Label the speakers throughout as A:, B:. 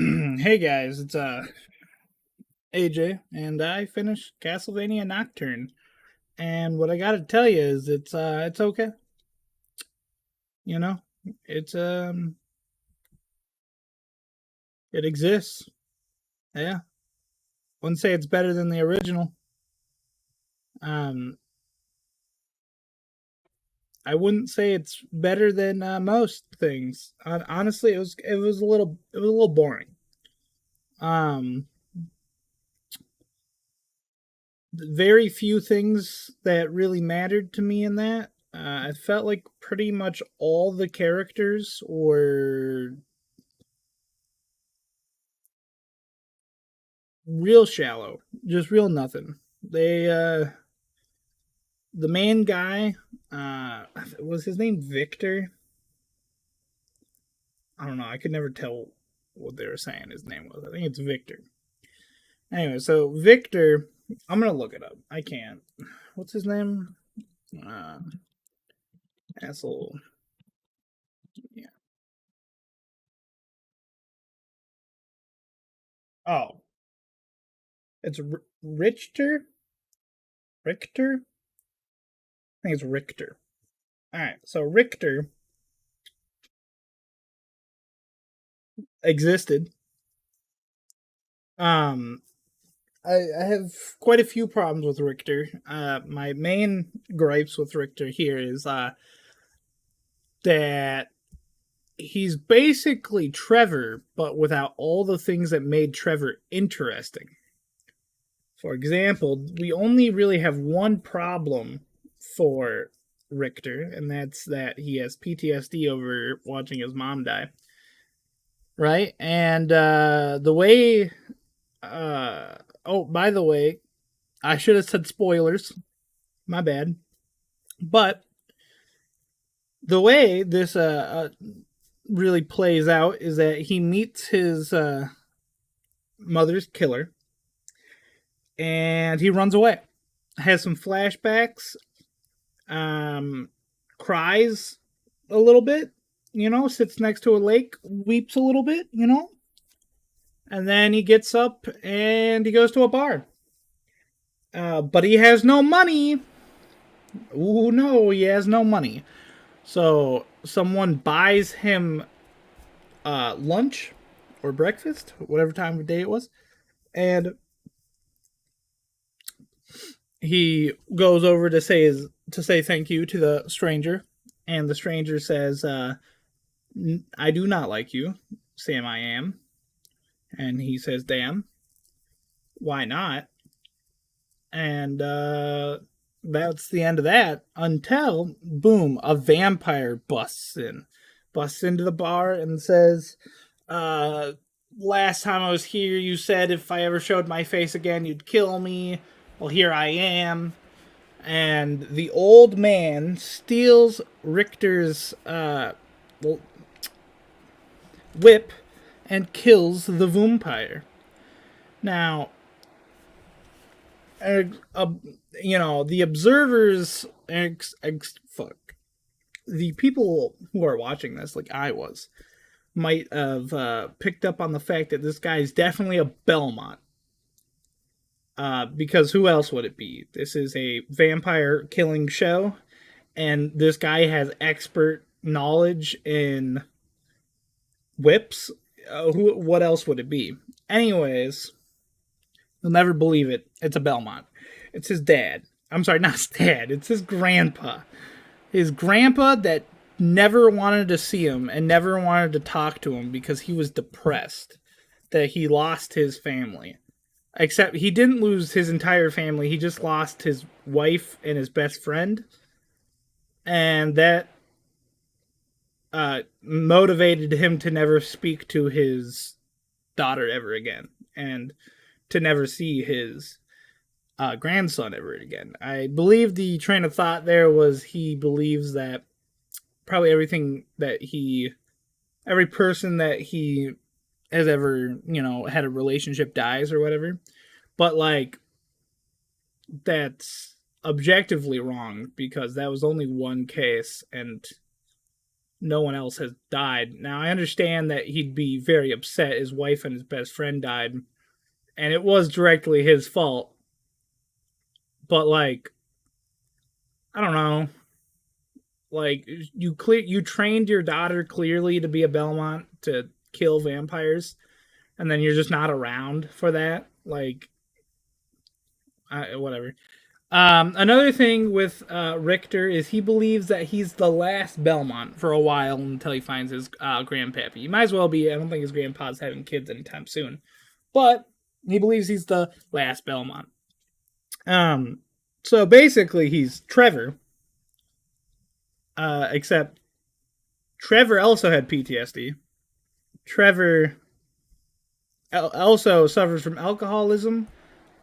A: Hey guys, it's AJ, and I finished Castlevania Nocturne. And what I gotta tell you is it's okay. You know, it's it exists. Yeah, wouldn't say it's better than the original. Um, I wouldn't say it's better than most things. Honestly, it was a little boring. Um, very few things that really mattered to me in that. I felt like pretty much all the characters were real shallow, just real nothing. The main guy, was his name Victor? I don't know. I could never tell what they were saying his name was. I think it's Victor. Anyway, so Victor, I'm gonna look it up. I can't. What's his name? Uh, Asshole. Yeah. Oh, it's Richter. Richter. I think it's Richter. All right. So Richter existed. Um, I have quite a few problems with Richter. My main gripes with Richter here is that he's basically Trevor, but without all the things that made Trevor interesting. For example, we only really have one problem for Richter, and that's that he has PTSD over watching his mom die. Right? And the way. Oh, by the way, I should have said spoilers. My bad. But the way this really plays out is that he meets his mother's killer and he runs away. Has some flashbacks, um, cries a little bit, sits next to a lake, weeps a little bit, and then he gets up and he goes to a bar. But he has no money. Ooh, no, he has no money. So someone buys him lunch or breakfast, whatever time of day it was, and he goes over to say thank you to the stranger, and the stranger says, "I do not like you, Sam. I am," and he says, "Damn, why not?" And that's the end of that until boom, a vampire busts into the bar and says, uh, last time I was here, you said if I ever showed my face again, you'd kill me. Well, here I am. And the old man steals Richter's whip and kills the vampire. Now, uh, uh, the observers, fuck, the people who are watching this, like I was, might have picked up on the fact that this guy is definitely a Belmont. Because who else would it be? This is a vampire killing show, and this guy has expert knowledge in whips. What else would it be? Anyways, you'll never believe it. It's a Belmont. It's his dad. I'm sorry, not his dad. It's his grandpa. His grandpa that never wanted to see him and never wanted to talk to him because he was depressed that he lost his family. Except he didn't lose his entire family. He just lost his wife and his best friend, and that motivated him to never speak to his daughter ever again, and to never see his grandson ever again. I believe the train of thought there was he believes that probably every person that he has ever, had a relationship dies or whatever. But like that's objectively wrong because that was only one case, and no one else has died. Now, I understand that he'd be very upset. His wife and his best friend died, and it was directly his fault. But like, I don't know. Like you trained your daughter clearly to be a Belmont to kill vampires, and then you're just not around for that. Like, whatever. Another thing with Richter is he believes that he's the last Belmont for a while until he finds his grandpappy. He might as well be. I don't think his grandpa's having kids anytime soon, but he believes he's the last Belmont. So basically, he's Trevor, except Trevor also had PTSD. Trevor also suffers from alcoholism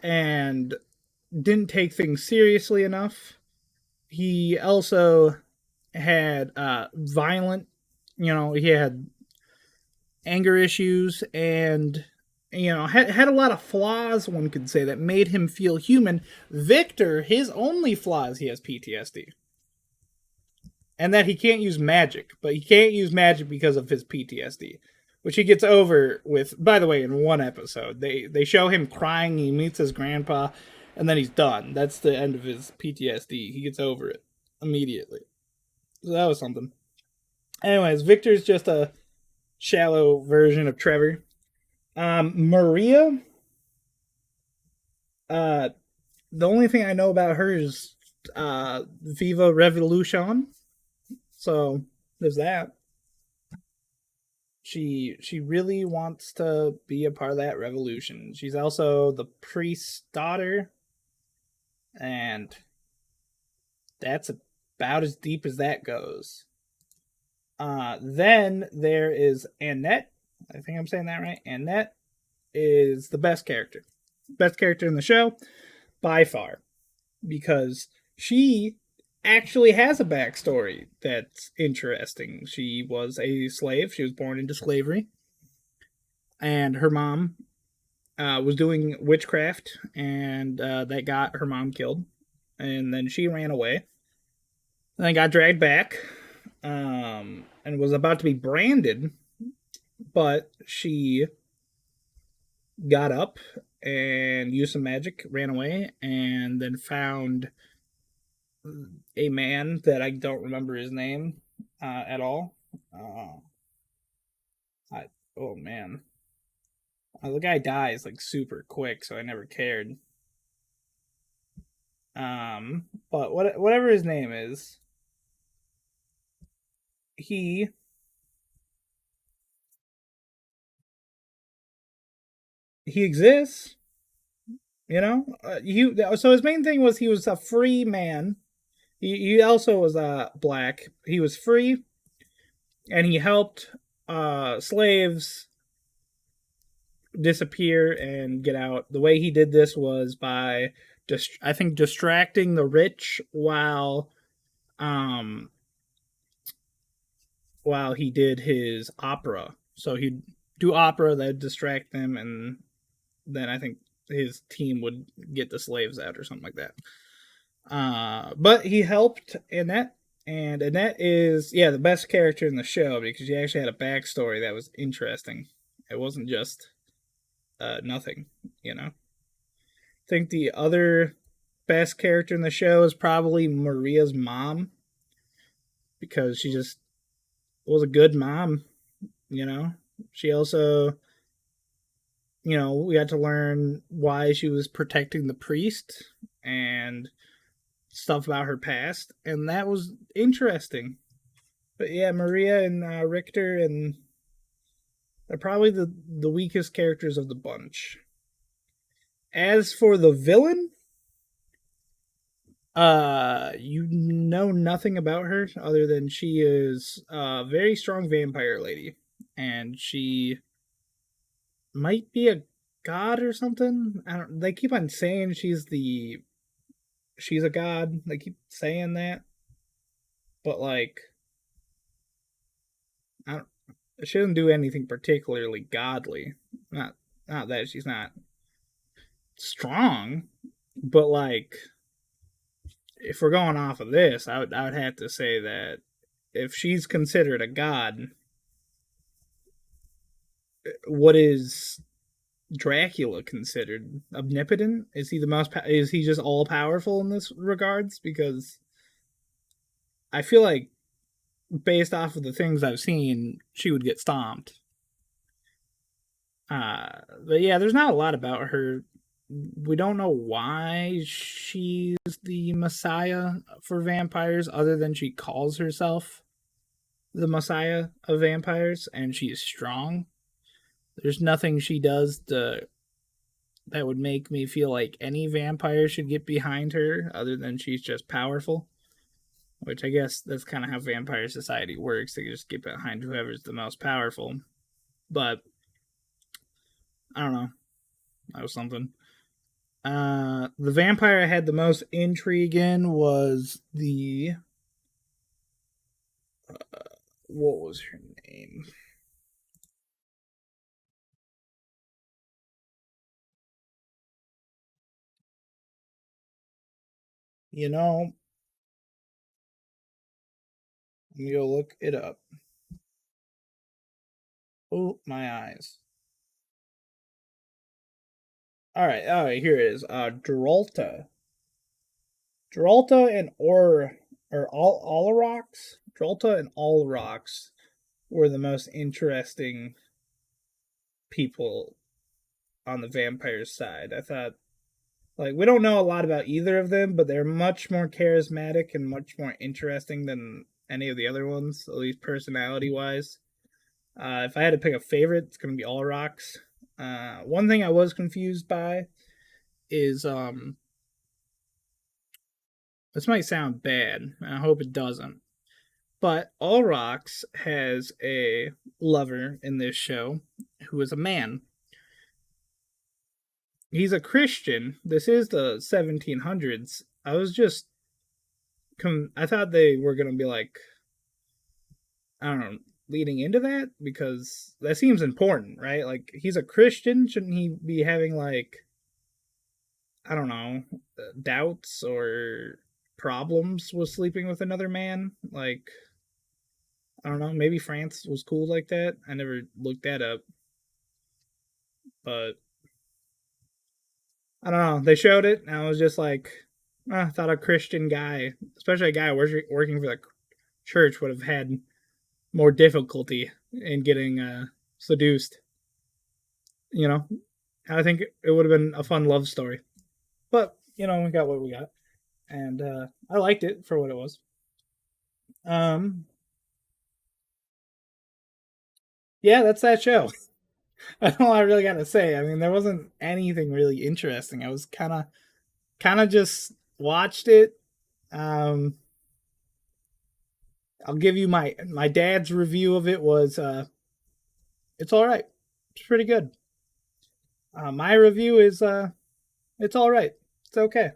A: and didn't take things seriously enough. He also had violent, he had anger issues and, had a lot of flaws, one could say, that made him feel human. Victor, his only flaw is he has PTSD. And that he can't use magic, but he can't use magic because of his PTSD, which he gets over with, by the way, in one episode. They show him crying, he meets his grandpa, and then he's done. That's the end of his PTSD. He gets over it immediately. So that was something. Anyways, Victor's just a shallow version of Trevor. Maria, the only thing I know about her is Viva Revolution. So there's that. She really wants to be a part of that revolution. She's also the priest's daughter, and that's about as deep as that goes. Then there is Annette. I think I'm saying that right. Annette is the best character. Best character in the show, by far. Because she actually has a backstory that's interesting. She was a slave. She was born into slavery. And her mom was doing witchcraft, and that got her mom killed. And then she ran away. Then got dragged back and was about to be branded, but she got up and used some magic, ran away, and then found a man that I don't remember his name at all. Oh man, the guy dies like super quick, so I never cared. But whatever his name is, he exists. So his main thing was he was a free man. He also was black. He was free, and he helped slaves disappear and get out. The way he did this was by I think distracting the rich while he did his opera. So he'd do opera that'd distract them, and then I think his team would get the slaves out or something like that. But he helped Annette, and Annette is the best character in the show because she actually had a backstory that was interesting. It wasn't just nothing, I think the other best character in the show is probably Maria's mom because she just was a good mom, She also, we had to learn why she was protecting the priest and stuff about her past, and that was interesting. But yeah, Maria and Richter, and they're probably the weakest characters of the bunch. As for the villain, you know nothing about her other than she is a very strong vampire lady, and she might be a god or something. They keep on saying she's a god. They keep saying that, but like, she doesn't do anything particularly godly. Not that she's not strong, but like, if we're going off of this, I would have to say that if she's considered a god, what is Dracula considered? Omnipotent? Is he the most? Is he just all powerful in this regards? Because I feel like, based off of the things I've seen, she would get stomped. But yeah, there's not a lot about her. We don't know why she's the messiah for vampires, other than she calls herself the messiah of vampires, and she's strong. There's nothing she does that would make me feel like any vampire should get behind her, other than she's just powerful. Which I guess that's kind of how vampire society works. They just get behind whoever's the most powerful. But I don't know. That was something. The vampire I had the most intrigue in was the. What was her name? You know, let me go look it up. Oh, my eyes. All right, here it is. Drolta. Drolta and or Olorox? Drolta and Olorox were the most interesting people on the vampire side. I thought, like, we don't know a lot about either of them, but they're much more charismatic and much more interesting than any of the other ones, at least personality wise. If I had to pick a favorite, it's going to be Olorox. One thing I was confused by is this might sound bad, and I hope it doesn't, but Olrox has a lover in this show who is a man. He's a Christian. This is the 1700s. I thought they were going to be like, I don't know, leading into that, because that seems important, right? Like, he's a Christian. Shouldn't he be having, like, I don't know, doubts or problems with sleeping with another man? Like, I don't know, maybe France was cool like that. I never looked that up. But I don't know. They showed it, and I was just like, I thought a Christian guy, especially a guy working for the church, would have had more difficulty in getting seduced. You know, I think it would have been a fun love story. But, we got what we got. And I liked it for what it was. Um, yeah, that's that show. That's all I really got to say. I mean, there wasn't anything really interesting. I was kind of just watched it. Um, I'll give you my dad's review of it was it's all right. It's pretty good. My review is it's all right. It's okay.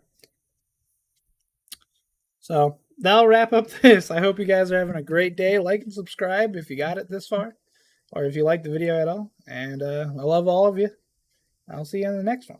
A: So that'll wrap up this. I hope you guys are having a great day. Like and subscribe if you got it this far, or if you like the video at all. And I love all of you. I'll see you in the next one.